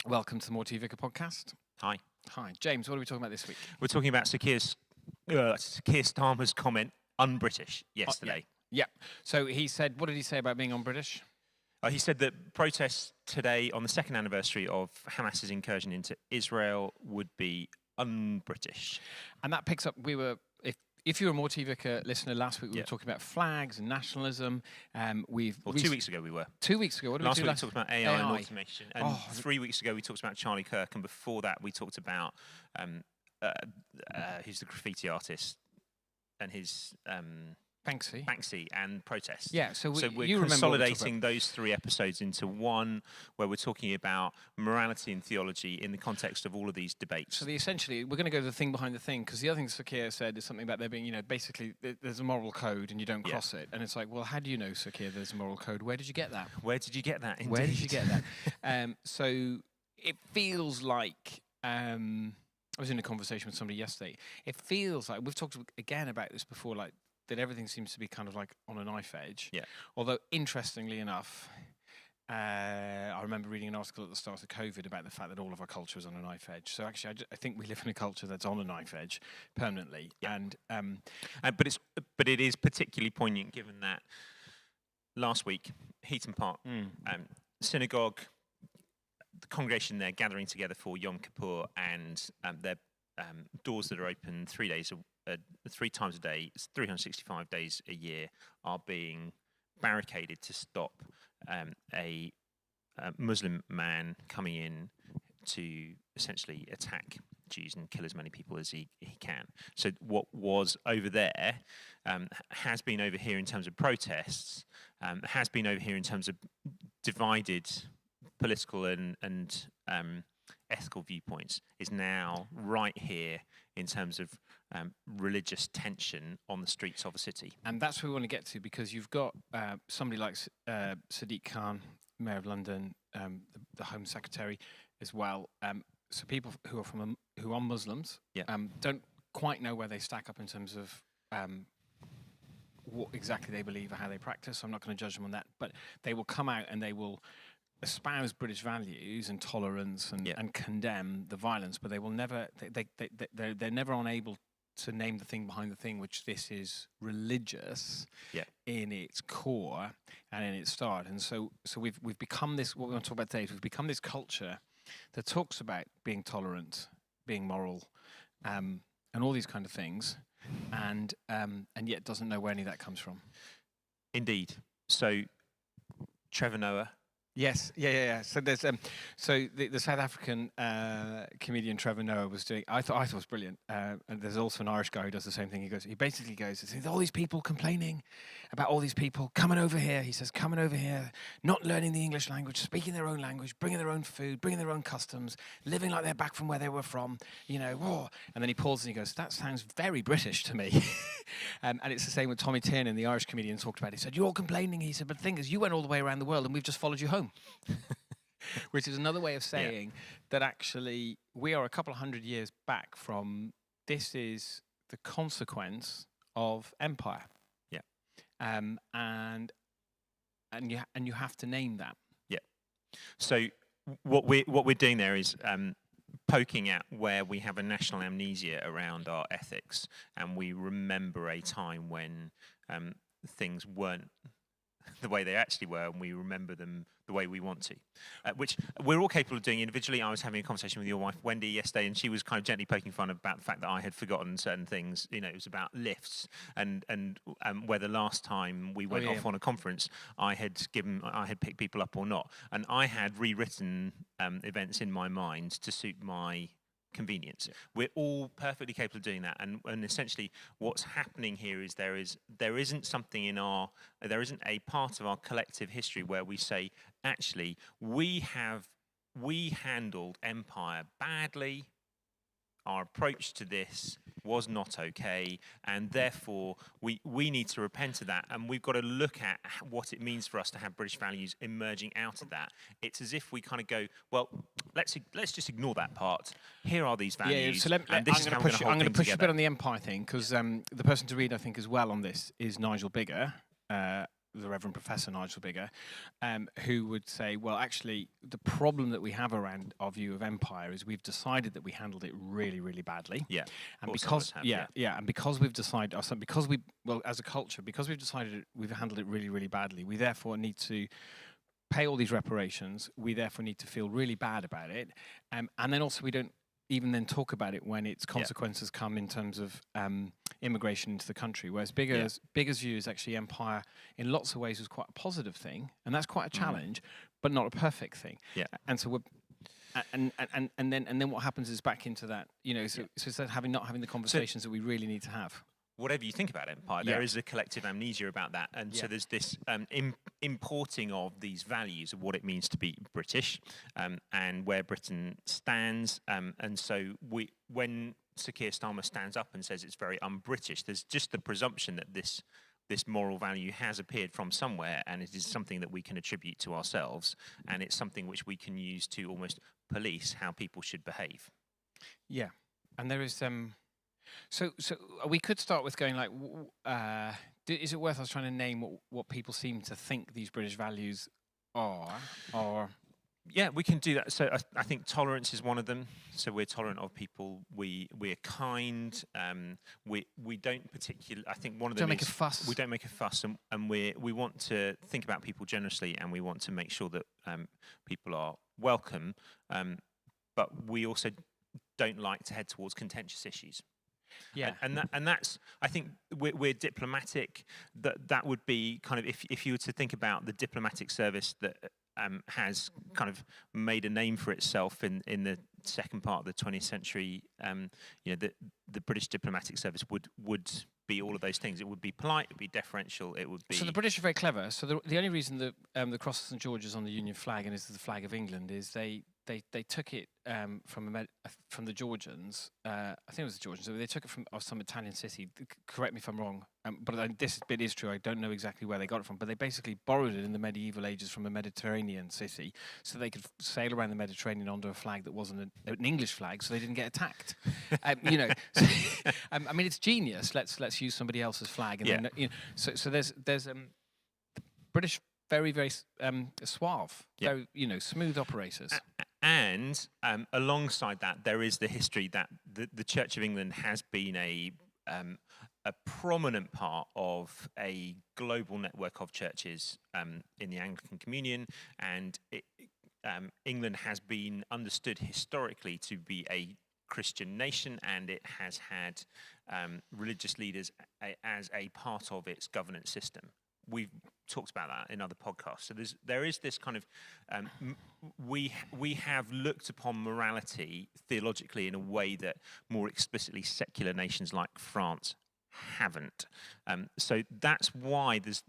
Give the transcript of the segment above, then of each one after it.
Welcome to the More TV podcast. Hi. Hi, James. What are we talking about this week? We're talking about Sir Keir Starmer's comment, un-British, yesterday. Yeah. So he said, what did he say about being un-British? He said that protests today on the second anniversary of Hamas's incursion into Israel would be un-British. And that picks up, if you were a More TV listener last week, we were talking about flags and nationalism. 2 weeks ago we were. 2 weeks ago, what did last we do week we talked about AI and automation. And Oh. 3 weeks ago we talked about Charlie Kirk. And before that we talked about who's the graffiti artist and his... Banksy and protests. Yeah, so we're consolidating those 3 episodes into one, where we're talking about morality and theology in the context of all of these debates. So essentially, we're going to go to the thing behind the thing, because the other thing Sir Keir said is something about there being, basically there's a moral code and you don't cross it. And it's like, well, how do you know, Sir Keir, there's a moral code? Where did you get that? Where did you get that? Indeed. Where did you get that? So it feels like... I was in a conversation with somebody yesterday. It feels like, we've talked again about this before, like, that everything seems to be kind of like on a knife edge. Yeah. Although, interestingly enough, I remember reading an article at the start of COVID about the fact that all of our culture is on a knife edge. So actually, I think we live in a culture that's on a knife edge permanently. Yeah. And but it is particularly poignant given that last week, Heaton Park synagogue, the congregation there gathering together for Yom Kippur, and their doors that are open 3 times a day, 365 days a year, are being barricaded to stop a Muslim man coming in to essentially attack Jews and kill as many people as he can. So what was over there has been over here in terms of protests, has been over here in terms of divided political and ethical viewpoints, is now right here in terms of religious tension on the streets of a city. And that's where we want to get to, because you've got somebody like Sadiq Khan, Mayor of London, the Home Secretary as well. So people who are Muslims don't quite know where they stack up in terms of what exactly they believe or how they practice. So I'm not going to judge them on that, but they will come out and they will espouse British values and tolerance and condemn the violence, but they will never. They're never unable to name the thing behind the thing, which this is religious in its core and in its start. And so we've become this. What we're going to talk about today is we've become this culture that talks about being tolerant, being moral, and all these kind of things, and yet doesn't know where any of that comes from. Indeed. So Trevor Noah. Yes, yeah. So there's the South African comedian Trevor Noah was doing. I thought it was brilliant. And there's also an Irish guy who does the same thing. He basically goes, "There's all these people complaining about all these people coming over here." He says, "Coming over here, not learning the English language, speaking their own language, bringing their own food, bringing their own customs, living like they're back from where they were from. War." And then he pauses and he goes, "That sounds very British to me." And it's the same with Tommy Tiernan, the Irish comedian, talked about it. He said, "You're all complaining." He said, "But the thing is, you went all the way around the world and we've just followed you home." Which is another way of saying that actually we are a couple of hundred years back from this is the consequence of empire. Yeah. And you have to name that. Yeah. So what we're doing there is poking at where we have a national amnesia around our ethics, and we remember a time when things weren't the way they actually were, and we remember them the way we want to, which we're all capable of doing individually. I was having a conversation with your wife, Wendy, yesterday, and she was kind of gently poking fun about the fact that I had forgotten certain things. It was about lifts and where the last time we went off on a conference, I had picked people up or not, and I had rewritten events in my mind to suit my convenience. We're all perfectly capable of doing that, and essentially what's happening here is there isn't a part of our collective history where we say, actually, we handled empire badly, our approach to this was not okay, and therefore we need to repent of that, and we've got to look at what it means for us to have British values emerging out of that. It's as if we kind of go, well, let's just ignore that part. Here are these values, so and this is how we're going to hold things together. I'm going to push a bit on the empire thing, because the person to read, I think, as well on this is Nigel Biggar, the Reverend Professor Nigel Bigger, who would say, well, actually, the problem that we have around our view of empire is we've decided that we handled it really, really badly. Yeah. And All some of because us have, and because we've decided, because we, well, as a culture, because we've decided we've handled it really, really badly, we therefore need to pay all these reparations. We therefore need to feel really bad about it, and then also we don't even then talk about it when its consequences come in terms of immigration into the country. Whereas Bigger's view is actually empire in lots of ways was quite a positive thing, and that's quite a challenge, but not a perfect thing. Yeah. And so we're and then what happens is back into that, so it's that not having the conversations that we really need to have. Whatever you think about empire, there is a collective amnesia about that, and so there's this importing of these values of what it means to be British, and where Britain stands, and so when Sir Keir Starmer stands up and says it's very un-British, there's just the presumption that this moral value has appeared from somewhere, and it is something that we can attribute to ourselves, and it's something which we can use to almost police how people should behave. Yeah, and there is So we could start with going like, is it worth us trying to name what people seem to think these British values are? Or yeah, we can do that. So I think tolerance is one of them. So we're tolerant of people. We're kind. We don't particularly. I think one of them don't make a fuss. We don't make a fuss, and we want to think about people generously, and we want to make sure that people are welcome. But we also don't like to head towards contentious issues. Yeah, and that's, I think we're diplomatic. That would be kind of, if you were to think about the diplomatic service that has kind of made a name for itself in the second part of the 20th century. The British diplomatic service would be all of those things. It would be polite, it would be deferential, it would be. So the British are very clever. So the only reason that the cross of St George is on the Union flag and is the flag of England is they took it from the Georgians. I think it was the Georgians. They took it from some Italian city. Correct me if I'm wrong, but this bit is true. I don't know exactly where they got it from, but they basically borrowed it in the medieval ages from a Mediterranean city, so they could sail around the Mediterranean under a flag that wasn't an English flag, so they didn't get attacked. So, I mean, it's genius. Let's use somebody else's flag, and then, so there's the British very, very suave, very smooth operators. And alongside that, there is the history that the Church of England has been a prominent part of a global network of churches in the Anglican Communion, and England has been understood historically to be a Christian nation, and it has had religious leaders as a part of its governance system. We've talked about that in other podcasts. So there is this kind of we have looked upon morality theologically in a way that more explicitly secular nations like France haven't. So that's why there's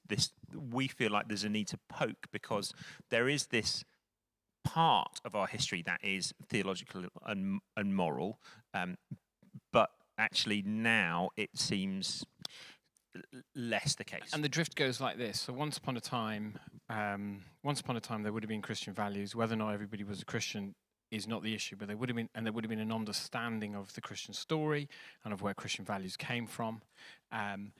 this. We feel like there's a need to poke, because there is this part of our history that is theological and moral, but actually now it seems less the case. And the drift goes like this. So once upon a time there would have been Christian values. Whether or not everybody was a Christian is not the issue, but there would have been an understanding of the Christian story and of where Christian values came from, and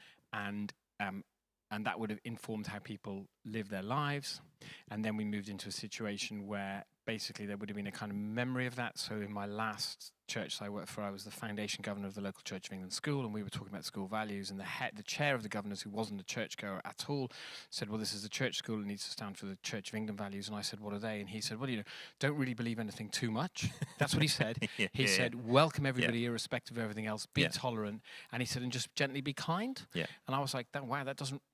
that would have informed how people live their lives. And then we moved into a situation where basically there would have been a kind of memory of that. So in my last church that I worked for, I was the foundation governor of the local Church of England school, and we were talking about school values, and the chair of the governors, who wasn't a churchgoer at all, said, well, this is a church school, it needs to stand for the Church of England values. And I said, what are they? And he said, well, don't really believe anything too much. That's what he said. He said, welcome everybody irrespective of everything else, be tolerant, and he said, and just gently be kind. And I was like, wow,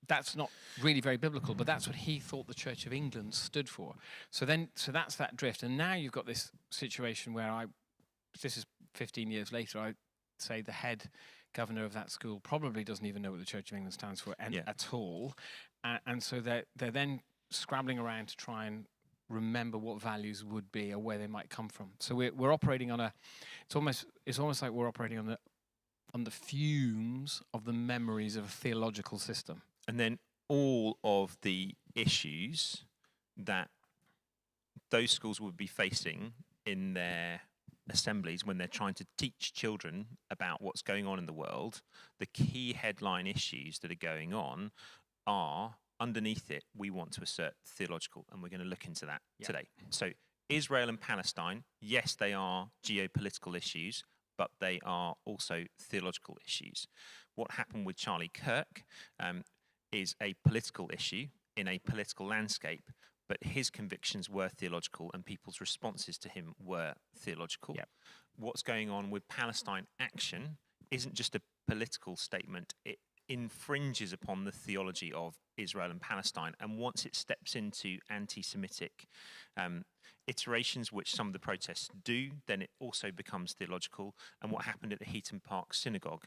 that's not really very biblical, but that's what he thought the Church of England stood for. So that's that drift. And now you've got this situation where this is 15 years later, I say the head governor of that school probably doesn't even know what the Church of England stands for at all. And so they're then scrabbling around to try and remember what values would be or where they might come from. So we're operating on it's almost like we're operating on the fumes of the memories of a theological system. And then all of the issues that those schools would be facing in their assemblies when they're trying to teach children about what's going on in the world, the key headline issues that are going on are underneath it, we want to assert theological, and we're going to look into that Yeah. today. So Israel and Palestine, yes, they are geopolitical issues, but they are also theological issues. What happened with Charlie Kirk is a political issue in a political landscape, but his convictions were theological and people's responses to him were theological. Yep. What's going on with Palestine Action isn't just a political statement, it infringes upon the theology of Israel and Palestine. And once it steps into anti-Semitic iterations, which some of the protests do, then it also becomes theological. And what happened at the Heaton Park Synagogue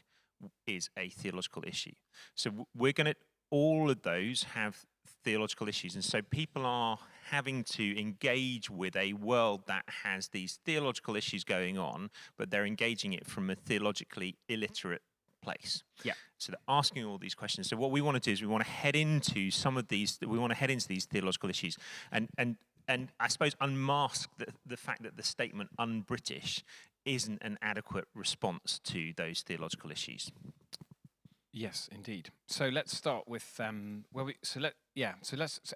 is a theological issue. So we're going to, all of those have theological issues. And so people are having to engage with a world that has these theological issues going on, but they're engaging it from a theologically illiterate place. Yeah. So they're asking all these questions. So what we want to do is we want to head into some of these, we want to head into these theological issues and I suppose unmask the fact that the statement un-British isn't an adequate response to those theological issues. Yes, indeed. So let's start with so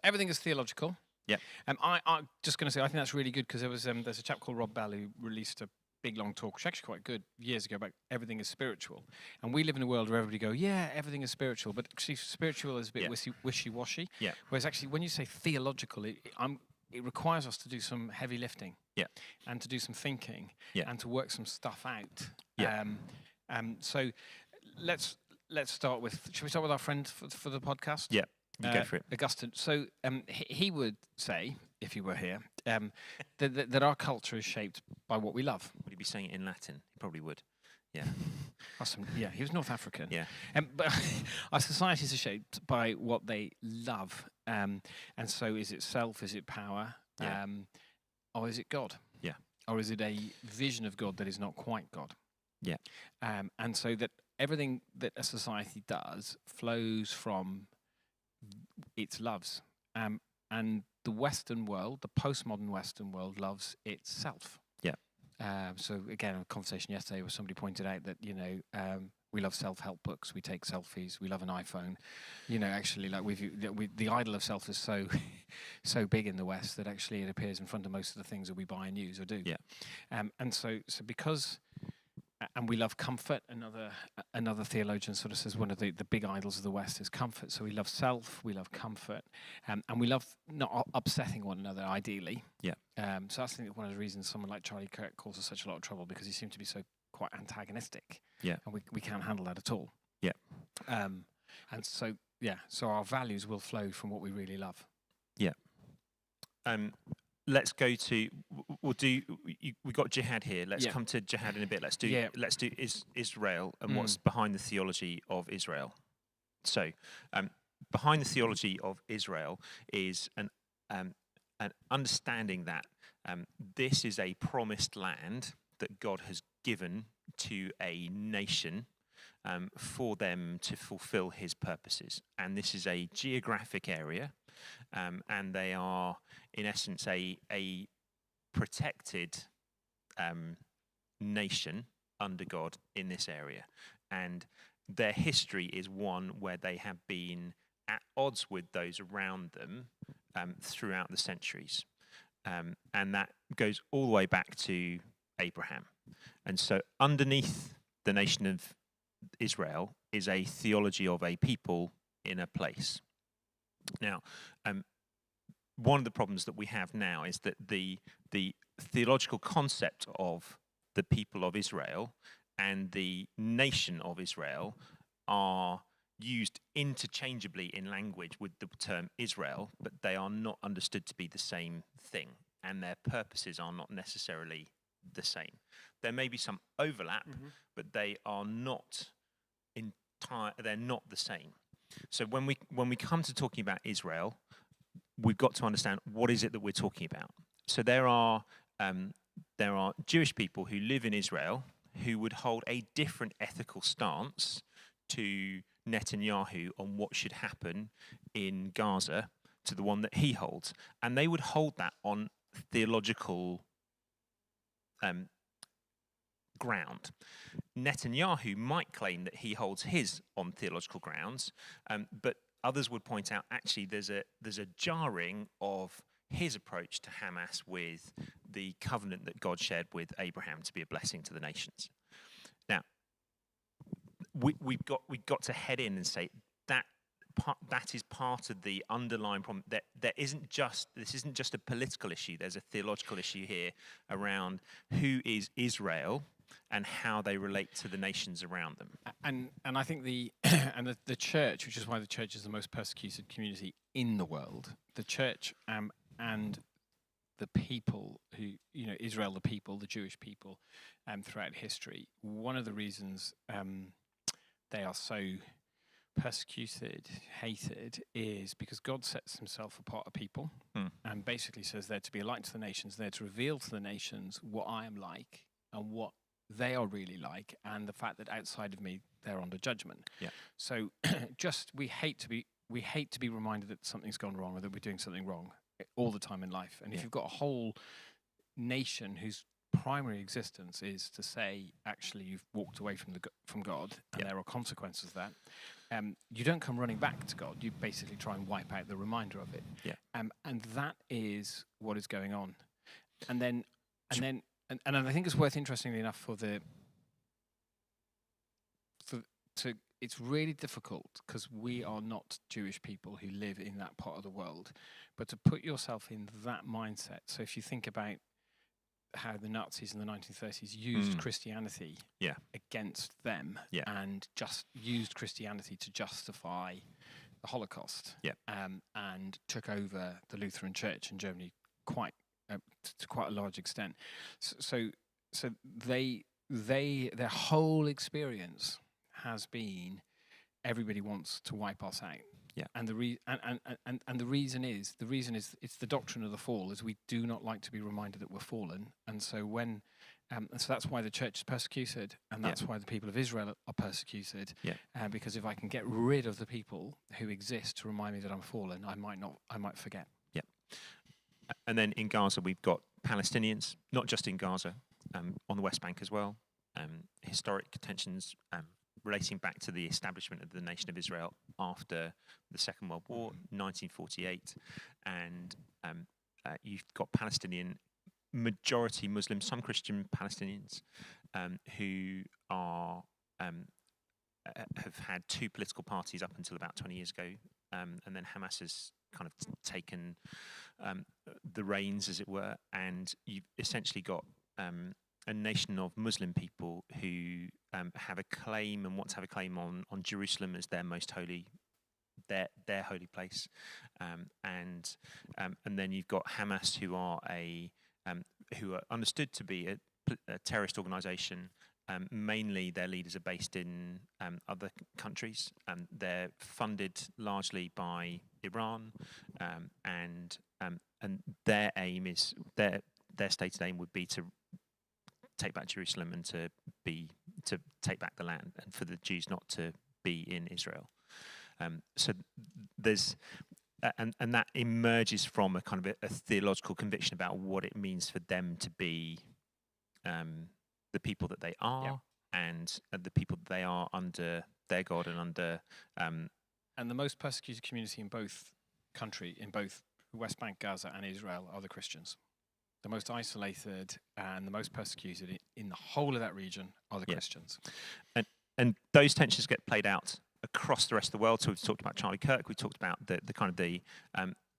everything is theological. Yeah. I'm just going to say I think that's really good because there's a chap called Rob Bell who released a big long talk, which is actually quite good years ago, about everything is spiritual. And we live in a world where everybody go, yeah, everything is spiritual, but actually spiritual is a bit wishy-washy. Yeah. Whereas actually when you say theological, it requires us to do some heavy lifting. Yeah. And to do some thinking. Yeah. And to work some stuff out. Yeah. So let's start with. Shall we start with our friend for the podcast? Yeah. You go for it. Augustine. So he would say, if he were here, that our culture is shaped by what we love. Would he be saying it in Latin? He probably would. Yeah. Awesome. Yeah, he was North African. Yeah. But our societies are shaped by what they love. And so is it self? Is it power? Yeah. Or is it God? Yeah. Or is it a vision of God that is not quite God? Yeah. And so that everything that a society does flows from its loves. And the Western world, the postmodern Western world, loves itself. Yeah. So again, a conversation yesterday where somebody pointed out that we love self-help books, we take selfies, we love an iPhone. Actually, like the idol of self is so so big in the West that actually it appears in front of most of the things that we buy and use or do. Yeah. And so because. And we love comfort. Another theologian sort of says one of the big idols of the West is comfort. So we love self, we love comfort, and we love not upsetting one another, ideally. Yeah. So that's, I think, one of the reasons someone like Charlie Kirk causes such a lot of trouble, because he seemed to be so quite antagonistic. Yeah. And we can't handle that at all. Yeah. And so our values will flow from what we really love. Yeah. Let's go to. We got jihad here. Let's come to jihad in a bit. Let's do Israel and what's behind the theology of Israel. So, behind the theology of Israel is an understanding that this is a promised land that God has given to a nation for them to fulfill His purposes, and this is a geographic area. And they are, in essence, a protected nation under God in this area. And their history is one where they have been at odds with those around them throughout the centuries. And that goes all the way back to Abraham. And so underneath the nation of Israel is a theology of a people in a place. Now, one of the problems that we have now is that the theological concept of the people of Israel and the nation of Israel are used interchangeably in language with the term Israel, but they are not understood to be the same thing, and their purposes are not necessarily the same. There may be some overlap, but they are not they're not the same. So when we come to talking about Israel, we've got to understand what is it that we're talking about. So there are Jewish people who live in Israel who would hold a different ethical stance to Netanyahu on what should happen in Gaza to the one that he holds, and they would hold that on theological ground. Netanyahu might claim that he holds his on theological grounds, but others would point out actually there's a jarring of his approach to Hamas with the covenant that God shared with Abraham to be a blessing to the nations. Now, we've got to head in and say that that is part of the underlying problem. That this isn't just a political issue. There's a theological issue here around who is Israel and how they relate to the nations around them. And I think the church, which is why the church is the most persecuted community in the world, the church and the people who, Israel, the people, the Jewish people, throughout history, one of the reasons they are so persecuted, hated, is because God sets himself apart a people and basically says they're to be a light to the nations, they're to reveal to the nations what I am like and what they are really like, and the fact that outside of me they're under judgment. Yeah. So we hate to be reminded that something's gone wrong or that we're doing something wrong all the time in life. And if you've got a whole nation whose primary existence is to say, actually, you've walked away from God, and there are consequences of that, you don't come running back to God. You basically try and wipe out the reminder of it. Yeah. And that is what is going on. And I think it's worth, interestingly enough, it's really difficult because we are not Jewish people who live in that part of the world, but to put yourself in that mindset. So if you think about how the Nazis in the 1930s used Christianity against them and just used Christianity to justify the Holocaust and took over the Lutheran Church in Germany to quite a large extent. So their whole experience has been everybody wants to wipe us out. Yeah. And the reason is it's the doctrine of the fall, is we do not like to be reminded that we're fallen. And so so that's why the church is persecuted, and that's why the people of Israel are persecuted. Yeah. Because if I can get rid of the people who exist to remind me that I'm fallen, I might forget. Yeah. And then in Gaza, we've got Palestinians, not just in Gaza, on the West Bank as well. Historic tensions relating back to the establishment of the nation of Israel after the Second World War, 1948. And you've got Palestinian, majority Muslim, some Christian Palestinians who are have had two political parties up until about 20 years ago. And then Hamas has kind of taken the reins, as it were, and you've essentially got a nation of Muslim people who have a claim and want to have a claim on Jerusalem as their most holy, their holy place, and then you've got Hamas, who are understood to be a terrorist organisation. Mainly, their leaders are based in other countries. They're funded largely by Iran, and their aim is their stated aim would be to take back Jerusalem and to take back the land, and for the Jews not to be in Israel. So there's and that emerges from a kind of a theological conviction about what it means for them to be the people that they are, and the people that they are under their God and under. And the most persecuted community in both West Bank, Gaza, and Israel are the Christians. The most isolated and the most persecuted in the whole of that region are the Christians. And those tensions get played out across the rest of the world. So we've talked about Charlie Kirk. We talked about the kind of the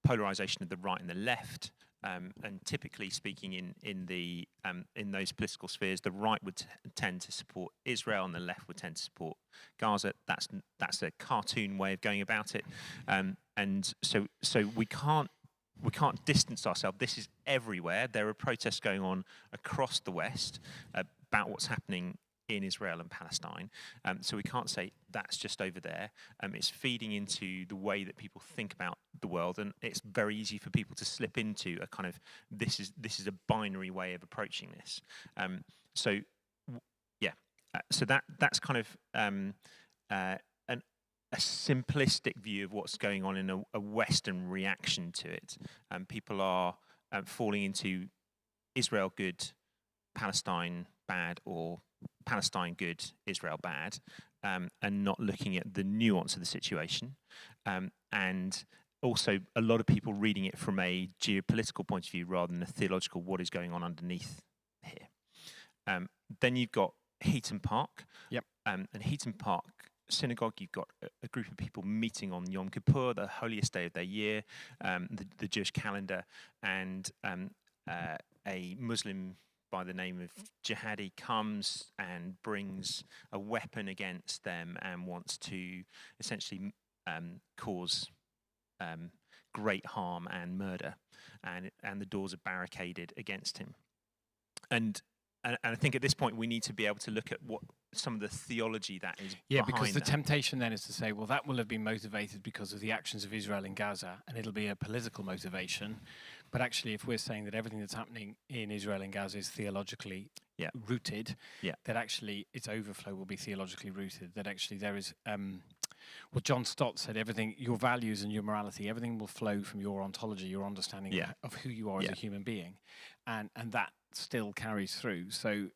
polarization of the right and the left. And typically speaking, in those political spheres, the right would tend to support Israel, and the left would tend to support Gaza. That's a cartoon way of going about it. And so we can't distance ourselves. This is everywhere. There are protests going on across the West about what's happening in Israel and Palestine. So we can't say that's just over there. It's feeding into the way that people think about the world, and it's very easy for people to slip into a kind of this is a binary way of approaching this. So that's kind of a simplistic view of what's going on in a Western reaction to it. People are falling into Israel good, Palestine bad, or Palestine good, Israel bad, and not looking at the nuance of the situation. and also a lot of people reading it from a geopolitical point of view rather than a theological, what is going on underneath here. Then you've got Heaton Park. Yep. And Heaton Park Synagogue, you've got a group of people meeting on Yom Kippur, the holiest day of their year, the Jewish calendar, and a Muslim by the name of Jihadi comes and brings a weapon against them and wants to essentially cause great harm and murder, and the doors are barricaded against him. And I think at this point we need to be able to look at what some of the theology that is behind because the that. temptation then is to say, well, that will have been motivated because of the actions of Israel in Gaza, and it'll be a political motivation. But actually, if we're saying that everything that's happening in Israel and Gaza is theologically rooted, that actually its overflow will be theologically rooted, that actually there is... well, John Stott said everything, your values and your morality, everything will flow from your ontology, your understanding of who you are as a human being. And that still carries through. So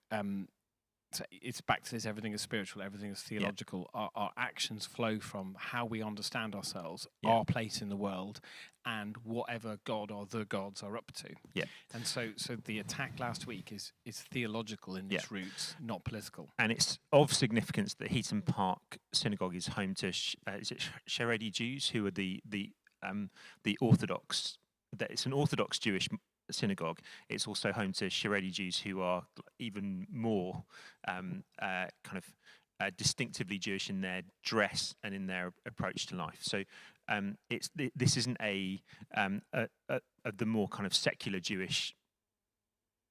so it's back to this, everything is spiritual, everything is theological. Our actions flow from how we understand ourselves, our place in the world, and whatever God or the gods are up to. And so the attack last week is theological in its roots, not political. And it's of significance that Heaton Park Synagogue is home to Sharedi Jews, who are the Orthodox. It's an Orthodox Jewish synagogue. It's also home to Sharedi Jews, who are even more distinctly Jewish in their dress and in their approach to life. So this isn't a the more kind of secular Jewish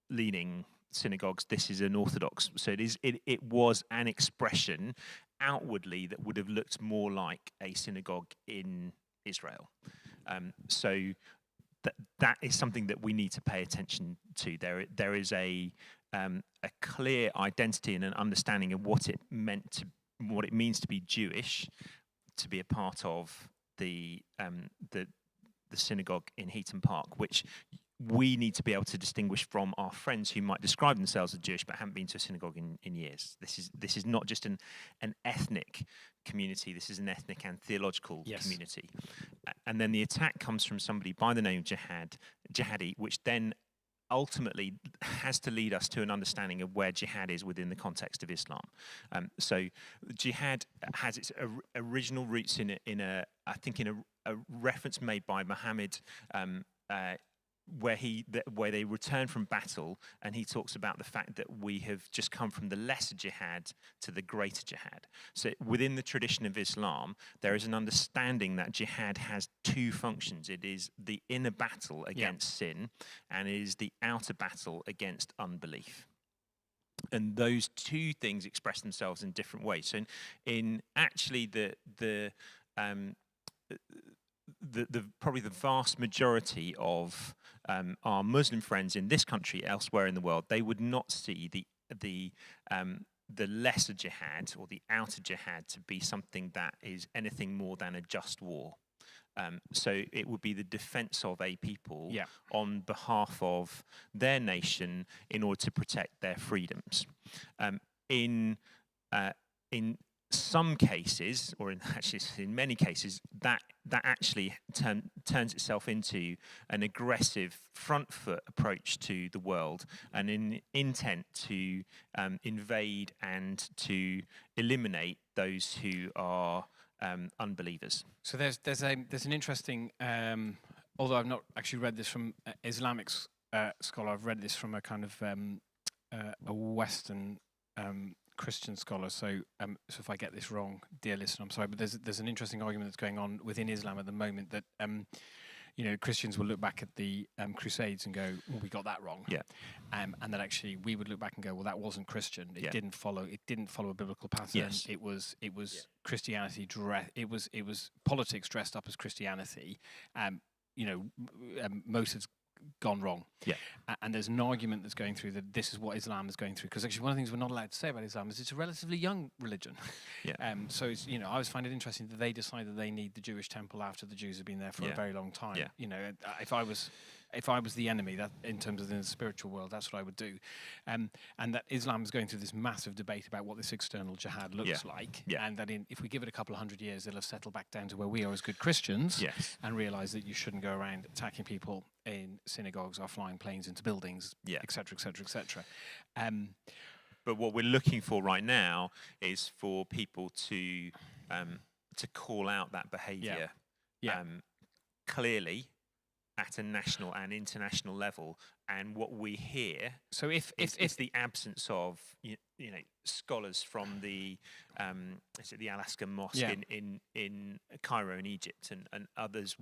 leaning synagogues. This is an Orthodox. So it was an expression outwardly that would have looked more like a synagogue in Israel. So that is something that we need to pay attention to. There is a clear identity and an understanding of what it means to be Jewish, to be a part of the synagogue in Heaton Park, which we need to be able to distinguish from our friends who might describe themselves as Jewish but haven't been to a synagogue in years. This is not just an ethnic community. This is an ethnic and theological community. And then the attack comes from somebody by the name of Jihadi, which then ultimately has to lead us to an understanding of where jihad is within the context of Islam. So jihad has its original roots in a reference made by Muhammad, where they return from battle, and he talks about the fact that we have just come from the lesser jihad to the greater jihad. So within the tradition of Islam, there is an understanding that jihad has two functions. It is the inner battle against sin, and it is the outer battle against unbelief. And those two things express themselves in different ways. So in actually the probably the vast majority of our Muslim friends in this country, elsewhere in the world, they would not see the lesser jihad or the outer jihad to be something that is anything more than a just war. So it would be the defense of a people on behalf of their nation in order to protect their freedoms. In some cases, or in many cases, that actually turns itself into an aggressive front foot approach to the world, and an intent to invade and to eliminate those who are unbelievers. So there's an interesting, although I've not actually read this from Islamic scholar, I've read this from a kind of a Western Christian scholar. So if I get this wrong, dear listener, I'm sorry, but there's an interesting argument that's going on within Islam at the moment that Christians will look back at the Crusades and go, well, we got that wrong. And that actually we would look back and go, well, that wasn't Christian. It didn't follow a biblical pattern. It was Christianity it was politics dressed up as Christianity. Most has gone wrong. And there's an argument that's going through that this is what Islam is going through, because actually one of the things we're not allowed to say about Islam is it's a relatively young religion. So it's, I always find it interesting that they decide that they need the Jewish temple after the Jews have been there for a very long time. If I was if I was the enemy, that in terms of the spiritual world, that's what I would do. And that Islam is going through this massive debate about what this external jihad looks like, and that if we give it a couple of hundred years, it'll have settled back down to where we are as good Christians, and realise that you shouldn't go around attacking people in synagogues or flying planes into buildings, etc., etc., etc. But what we're looking for right now is for people to call out that behaviour clearly at a national and international level. And what we hear is the absence of scholars from the the Alaska Mosque in Cairo in Egypt and others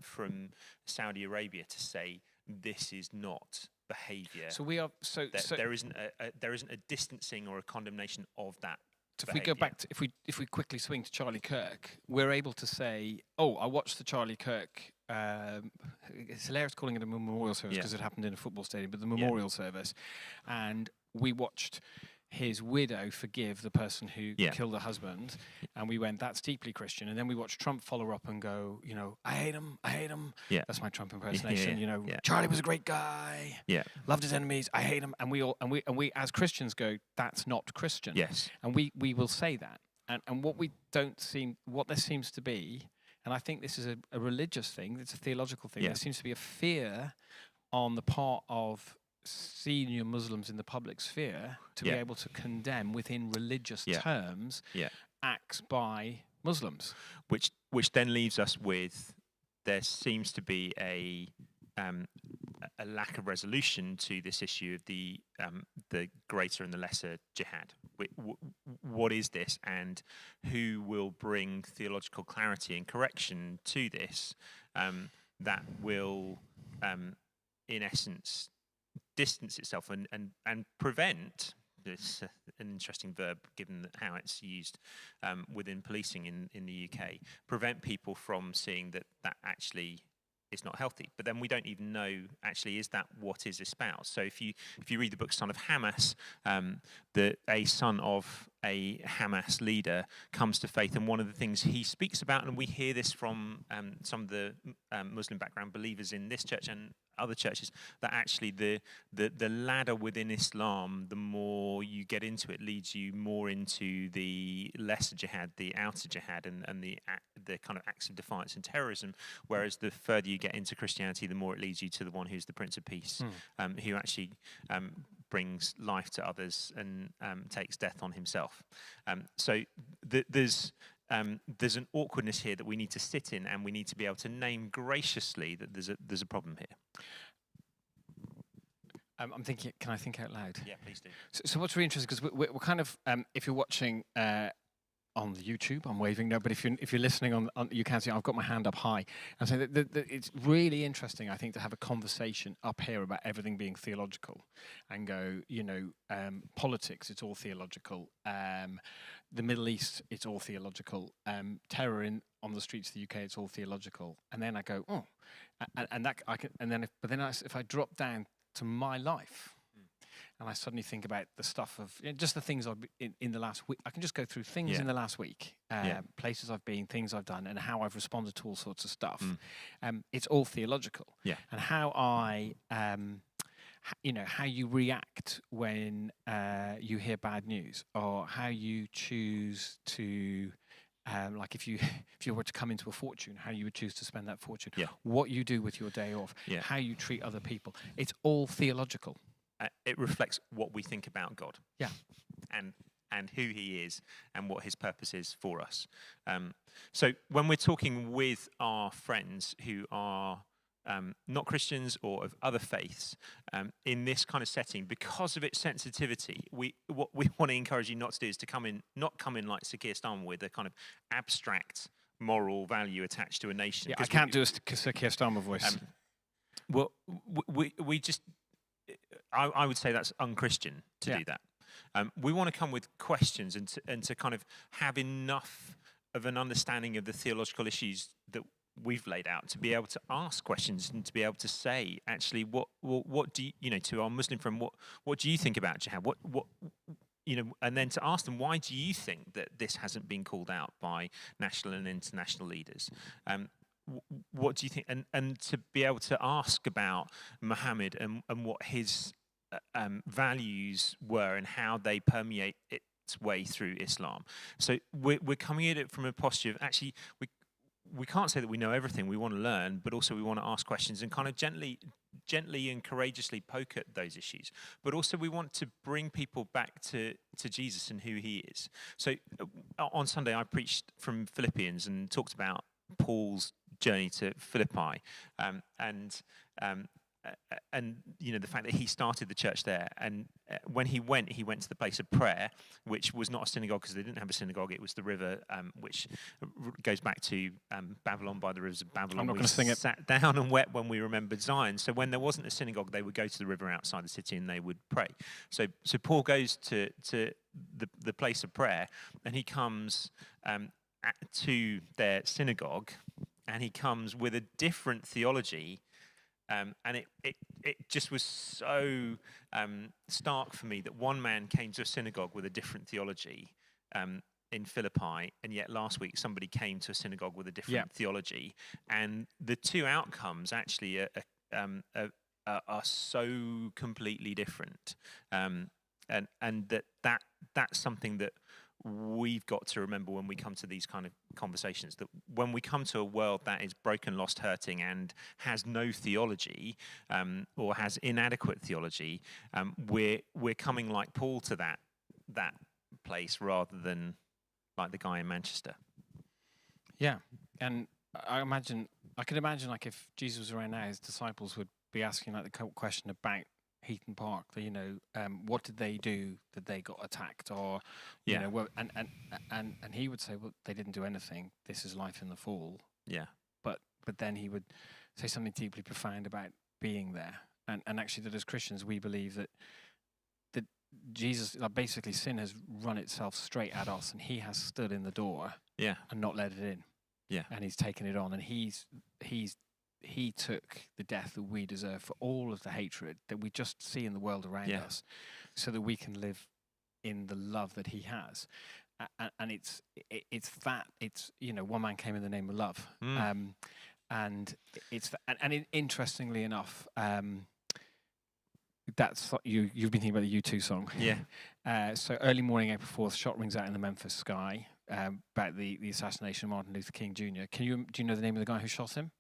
from Saudi Arabia to say this is not behaviour. So we are there isn't a distancing or a condemnation of that. So if we go back to if we quickly swing to Charlie Kirk, we're able to say, oh, I watched the Charlie Kirk. It's hilarious calling it a memorial service because it happened in a football stadium, but the memorial service, and we watched his widow forgive the person who killed her husband, and we went, that's deeply Christian. And then we watched Trump follow up and go, I hate him. That's my Trump impersonation. Charlie was a great guy. Loved his enemies. I hate him. And we as Christians go, that's not Christian. Yes. And we will say that. And what there seems to be, and I think this is a religious thing, it's a theological thing. There seems to be a fear on the part of senior Muslims in the public sphere to be able to condemn within religious terms acts by Muslims, which then leaves us with there seems to be a lack of resolution to this issue of the greater and the lesser jihad. What is this, and who will bring theological clarity and correction to this that will, in essence, distance itself and prevent, it's an interesting verb given how it's used within policing in the UK, prevent people from seeing that actually is not healthy. But then we don't even know actually is that what is espoused. So if you read the book Son of Hamas, a son of a Hamas leader comes to faith, and one of the things he speaks about, and we hear this from some of the Muslim background believers in this church and other churches, that actually the ladder within Islam, the more you get into it, leads you more into the lesser jihad, the outer jihad, and the kind of acts of defiance and terrorism. Whereas the further you get into Christianity, the more it leads you to the one who's the Prince of Peace, who actually brings life to others and takes death on himself. So there's an awkwardness here that we need to sit in, and we need to be able to name graciously that there's a problem here. I'm thinking, can I think out loud? Yeah, please do. So what's really interesting, because we're kind of, if you're watching on the YouTube, I'm waving no, but if you're listening on you can see I've got my hand up high. And so it's really interesting, I think, to have a conversation up here about everything being theological, and go, politics, it's all theological. The Middle East, it's all theological. Terror on the streets of the UK, it's all theological. And then I go, oh, and that I can, and then if I drop down to my life, and I suddenly think about the stuff of just the things I've been in the last week. I can just go through things in the last week, places I've been, things I've done, and how I've responded to all sorts of stuff. It's all theological. And how I, how you react when you hear bad news, or how you choose to. Like if you were to come into a fortune, how you would choose to spend that fortune, what you do with your day off, how you treat other people. It's all theological. It reflects what we think about God, and who He is, and what His purpose is for us. So when we're talking with our friends who are not Christians or of other faiths, in this kind of setting, because of its sensitivity, what we want to encourage you not to do is to not come in like Sir Keir Starmer with a kind of abstract moral value attached to a nation. Yeah, I can't do a Sir Keir Starmer voice. Well, we just, I would say that's unchristian to do that. We want to come with questions and to kind of have enough of an understanding of the theological issues that we've laid out to be able to ask questions and to be able to say, actually, what do you, to our Muslim friend, what do you think about jihad? What and then to ask them, why do you think that this hasn't been called out by national and international leaders? what do you think? And to be able to ask about Muhammad and what his values were and how they permeate its way through Islam. So we're coming at it from a posture of actually we can't say that we know everything. We want to learn, but also we want to ask questions and kind of gently and courageously poke at those issues. But also we want to bring people back to Jesus and who he is. So on Sunday I preached from Philippians and talked about Paul's journey to Philippi, and you know the fact that he started the church there, and when he went to the place of prayer, which was not a synagogue because they didn't have a synagogue. It was the river, which goes back to Babylon, by the rivers of Babylon. I'm not going to sing it. Sat down and wept when we remembered Zion. So when there wasn't a synagogue, they would go to the river outside the city and they would pray. So Paul goes to the place of prayer, and he comes to their synagogue, and he comes with a different theology. And it just was so stark for me that one man came to a synagogue with a different theology in Philippi, and yet last week somebody came to a synagogue with a different theology, and the two outcomes actually are so completely different, and that's something that we've got to remember when we come to these kind of conversations, that when we come to a world that is broken, lost, hurting, and has no theology, or has inadequate theology, we're coming like Paul to that place rather than like the guy in Manchester. Yeah, and I could imagine like if Jesus was around now, his disciples would be asking like the question about Heaton Park, you know, what did they do that they got attacked, or you know, well, and he would say, well, they didn't do anything. This is life in the fall. Yeah. But then he would say something deeply profound about being there, and actually that as Christians we believe that Jesus, like basically sin has run itself straight at us, and he has stood in the door, and not let it in, and he's taken it on, and he took the death that we deserve for all of the hatred that we just see in the world around us, so that we can live in the love that he has. And it's you know, one man came in the name of love, and it's interestingly enough, that's you've been thinking about the U2 song. So early morning, April 4th, shot rings out in the Memphis sky about the assassination of Martin Luther King Jr. Do you know the name of the guy who shot him?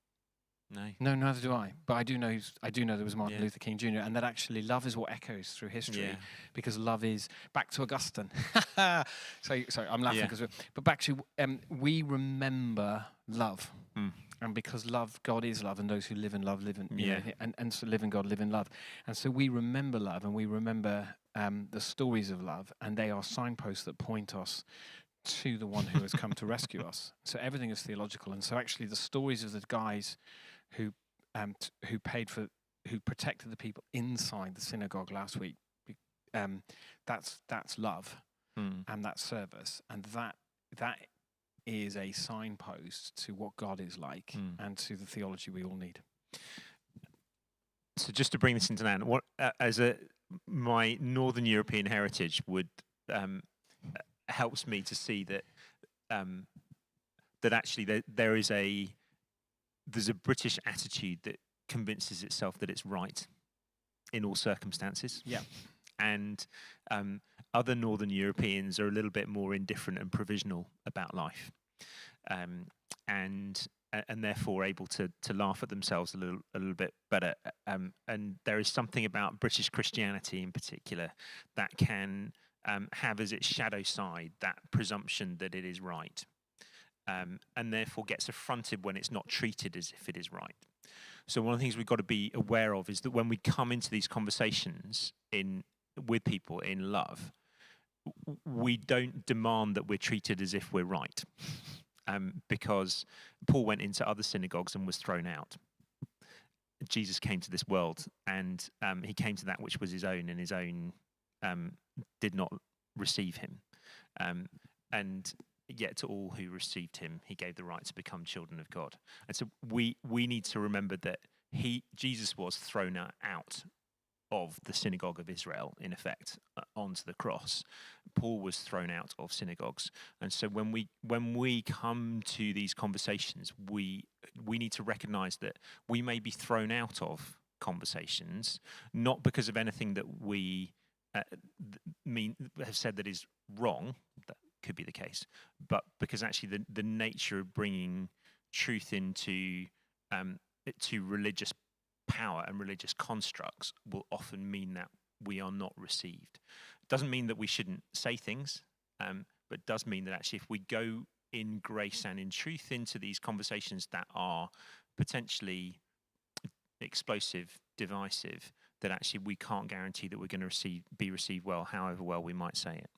No, neither do I. But I do know there was Martin Luther King Jr. and that actually love is what echoes through history, because love is back to Augustine. So sorry, I'm laughing because but back to we remember love, and because God is love, and those who live in love live in you know, and so live in God live in love, and so we remember love, and we remember the stories of love, and they are signposts that point us to the one who has come to rescue us. So everything is theological, and so actually the stories of the guys who protected the people inside the synagogue last week, that's love, and that's service, and that is a signpost to what God is like, and to the theology we all need. So just to bring this into land, what my Northern European heritage would helps me to see that that actually there's a British attitude that convinces itself that it's right in all circumstances. And other Northern Europeans are a little bit more indifferent and provisional about life, and therefore able to laugh at themselves a little bit better. And there is something about British Christianity in particular that can have as its shadow side that presumption that it is right, and therefore gets affronted when it's not treated as if it is right. So one of the things we've got to be aware of is that when we come into these conversations with people in love, we don't demand that we're treated as if we're right, because Paul went into other synagogues and was thrown out. Jesus came to this world, and he came to that which was his own, and his own did not receive him. And yet to all who received him, he gave the right to become children of God. And so we need to remember that Jesus was thrown out of the synagogue of Israel, in effect, onto the cross. Paul was thrown out of synagogues, and so when we come to these conversations, we need to recognise that we may be thrown out of conversations, not because of anything that we have said that is wrong. That could be the case, but because actually the nature of bringing truth into to religious power and religious constructs will often mean that we are not received. Doesn't mean that we shouldn't say things, but does mean that actually if we go in grace and in truth into these conversations that are potentially explosive, divisive, that actually we can't guarantee that we're going to be received well, however well we might say it.